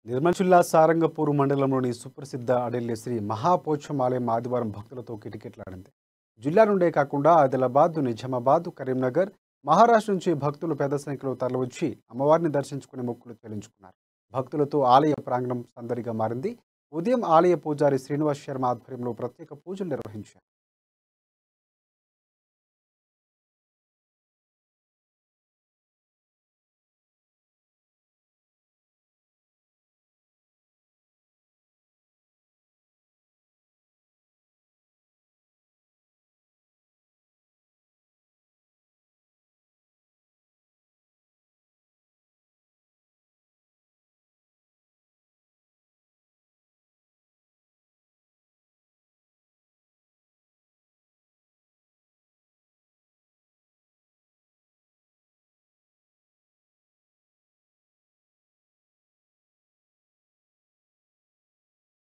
నిర్మల్ జిల్లా సారంగపూర్ మండలంలోని సుప్రసిద్ధ అడెల్లి శ్రీ మహాపోచం ఆలయం ఆదివారం భక్తులతో కిటకిటలాడింది. జిల్లా నుండే కాకుండా ఆదిలాబాద్, నిజామాబాద్, కరీంనగర్, మహారాష్ట్ర నుంచి భక్తులు పెద్ద సంఖ్యలో తరలివచ్చి అమ్మవారిని దర్శించుకుని మొక్కులు చెల్లించుకున్నారు. భక్తులతో ఆలయ ప్రాంగణం సందడిగా మారింది. ఉదయం ఆలయ పూజారి శ్రీనివాస్ శర్మ ఆధ్వర్యంలో ప్రత్యేక పూజలు నిర్వహించారు.